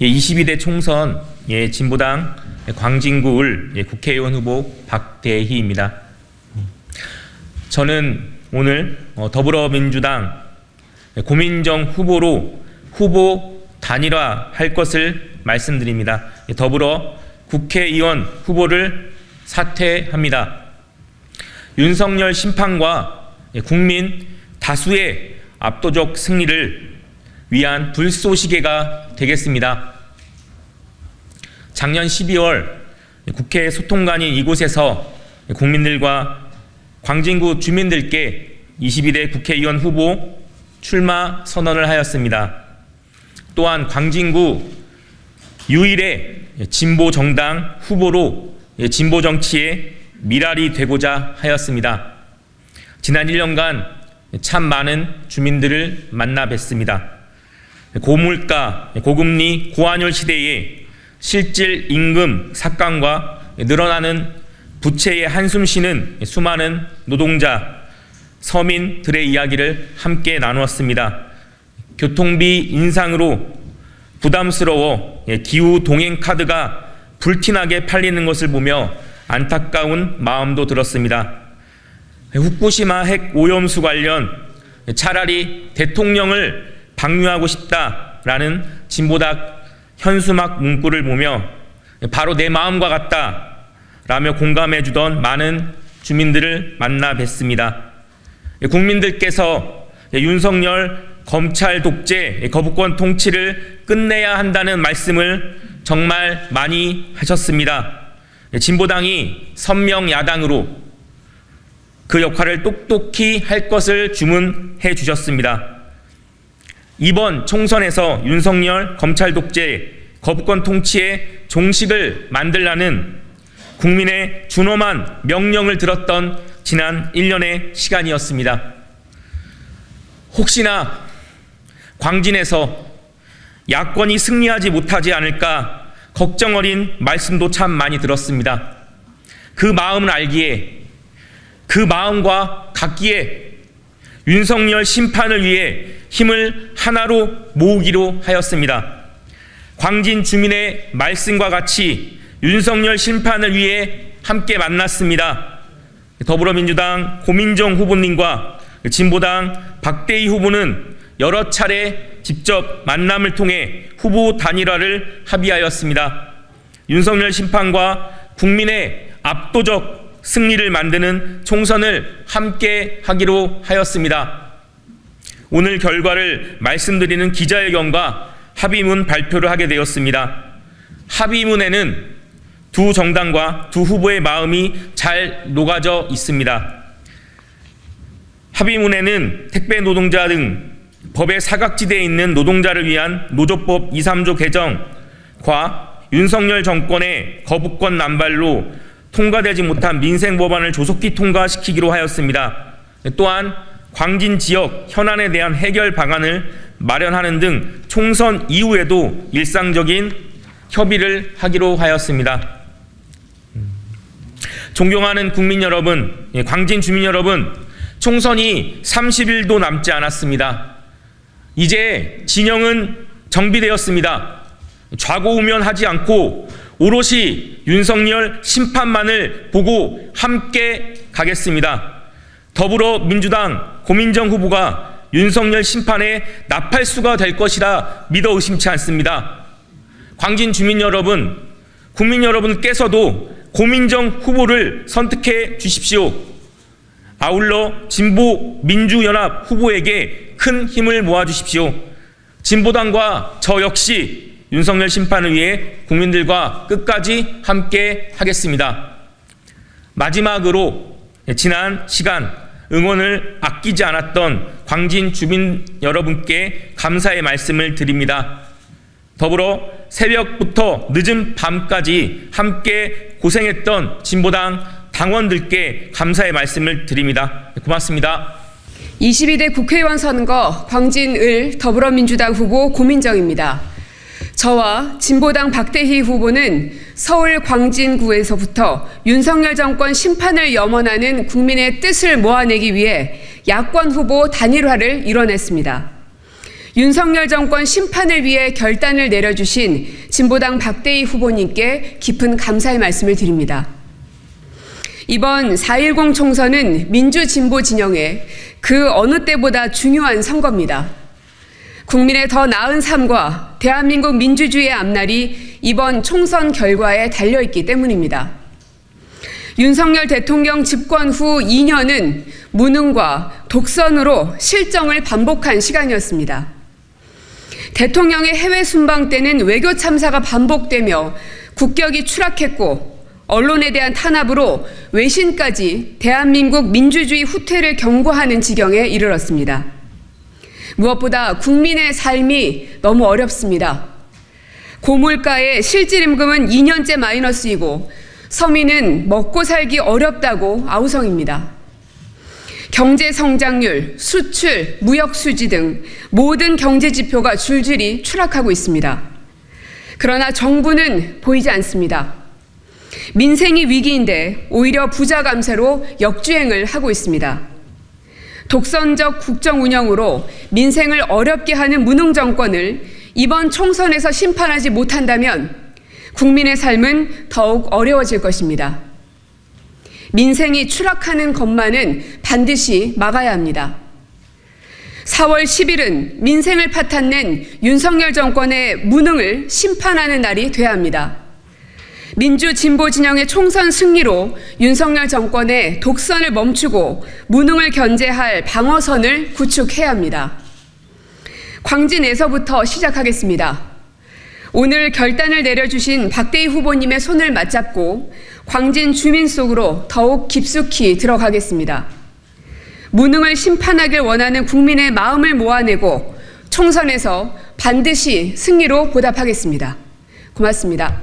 22대 총선 진보당 광진구을 국회의원 후보 박대희입니다. 저는 오늘 더불어민주당 고민정 후보로 후보 단일화할 것을 말씀드립니다. 더불어 국회의원 후보를 사퇴합니다. 윤석열 심판과 국민 다수의 압도적 승리를 위한 불쏘시개가 되겠습니다. 작년 12월 국회 소통관인 이곳에서 국민들과 광진구 주민들께 22대 국회의원 후보 출마 선언을 하였습니다. 또한 광진구 유일의 진보 정당 후보로 진보 정치의 미랄이 되고자 하였습니다. 지난 1년간 참 많은 주민들을 만나 뵀습니다. 고물가, 고금리, 고환율 시대에 실질 임금 삭감과 늘어나는 부채에 한숨 쉬는 수많은 노동자, 서민들의 이야기를 함께 나누었습니다. 교통비 인상으로 부담스러워 기후 동행 카드가 불티나게 팔리는 것을 보며 안타까운 마음도 들었습니다. 후쿠시마 핵 오염수 관련 차라리 대통령을 방류하고 싶다라는 진보당 현수막 문구를 보며 바로 내 마음과 같다라며 공감해 주던 많은 주민들을 만나 뵀습니다. 국민들께서 윤석열 검찰 독재 거부권 통치를 끝내야 한다는 말씀을 정말 많이 하셨습니다. 진보당이 선명 야당으로 그 역할을 똑똑히 할 것을 주문해 주셨습니다. 이번 총선에서 윤석열 검찰 독재 거부권 통치의 종식을 만들라는 국민의 준엄한 명령을 들었던 지난 1년의 시간이었습니다. 혹시나 광진에서 야권이 승리하지 못하지 않을까 걱정 어린 말씀도 참 많이 들었습니다. 그 마음을 알기에, 그 마음과 같기에 윤석열 심판을 위해 힘을 하나로 모으기로 하였습니다. 광진 주민의 말씀과 같이 윤석열 심판을 위해 함께 만났습니다. 더불어민주당 고민정 후보님과 진보당 박대희 후보는 여러 차례 직접 만남을 통해 후보 단일화를 합의하였습니다. 윤석열 심판과 국민의 압도적 승리를 만드는 총선을 함께 하기로 하였습니다. 오늘 결과를 말씀드리는 기자회견과 합의문 발표를 하게 되었습니다. 합의문에는 두 정당과 두 후보의 마음이 잘 녹아져 있습니다. 합의문에는 택배 노동자 등 법의 사각지대에 있는 노동자를 위한 노조법 2, 3조 개정과 윤석열 정권의 거부권 남발로 통과되지 못한 민생 법안을 조속히 통과시키기로 하였습니다. 또한 광진 지역 현안에 대한 해결 방안을 마련하는 등 총선 이후에도 일상적인 협의를 하기로 하였습니다. 존경하는 국민 여러분, 광진 주민 여러분, 총선이 30일도 남지 않았습니다. 이제 진영은 정비되었습니다. 좌고우면하지 않고 오롯이 윤석열 심판만을 보고 함께 가겠습니다. 더불어민주당 고민정 후보가 윤석열 심판의 나팔수가 될 것이라 믿어 의심치 않습니다. 광진 주민 여러분, 국민 여러분께서도 고민정 후보를 선택해 주십시오. 아울러 진보민주연합 후보에게 큰 힘을 모아주십시오. 진보당과 저 역시 윤석열 심판을 위해 국민들과 끝까지 함께 하겠습니다. 마지막으로 지난 시간 응원을 아끼지 않았던 광진 주민 여러분께 감사의 말씀을 드립니다. 더불어 새벽부터 늦은 밤까지 함께 고생했던 진보당 당원들께 감사의 말씀을 드립니다. 고맙습니다. 22대 국회의원 선거 광진을 더불어민주당 후보 고민정입니다. 저와 진보당 박대희 후보는 서울 광진구에서부터 윤석열 정권 심판을 염원하는 국민의 뜻을 모아내기 위해 야권 후보 단일화를 이뤄냈습니다. 윤석열 정권 심판을 위해 결단을 내려주신 진보당 박대희 후보님께 깊은 감사의 말씀을 드립니다. 이번 4.10 총선은 민주진보 진영에 그 어느 때보다 중요한 선거입니다. 국민의 더 나은 삶과 대한민국 민주주의의 앞날이 이번 총선 결과에 달려있기 때문입니다. 윤석열 대통령 집권 후 2년은 무능과 독선으로 실정을 반복한 시간이었습니다. 대통령의 해외 순방 때는 외교 참사가 반복되며 국격이 추락했고 언론에 대한 탄압으로 외신까지 대한민국 민주주의 후퇴를 경고하는 지경에 이르렀습니다. 무엇보다 국민의 삶이 너무 어렵습니다. 고물가의 실질임금은 2년째 마이너스이고 서민은 먹고 살기 어렵다고 아우성입니다. 경제 성장률, 수출, 무역 수지 등 모든 경제 지표가 줄줄이 추락하고 있습니다. 그러나 정부는 보이지 않습니다. 민생이 위기인데 오히려 부자 감세로 역주행을 하고 있습니다. 독선적 국정 운영으로 민생을 어렵게 하는 무능 정권을 이번 총선에서 심판하지 못한다면 국민의 삶은 더욱 어려워질 것입니다. 민생이 추락하는 것만은 반드시 막아야 합니다. 4월 10일은 민생을 파탄낸 윤석열 정권의 무능을 심판하는 날이 돼야 합니다. 민주 진보 진영의 총선 승리로 윤석열 정권의 독선을 멈추고 무능을 견제할 방어선을 구축해야 합니다. 광진에서부터 시작하겠습니다. 오늘 결단을 내려주신 박대희 후보님의 손을 맞잡고 광진 주민 속으로 더욱 깊숙이 들어가겠습니다. 무능을 심판하길 원하는 국민의 마음을 모아내고 총선에서 반드시 승리로 보답하겠습니다. 고맙습니다.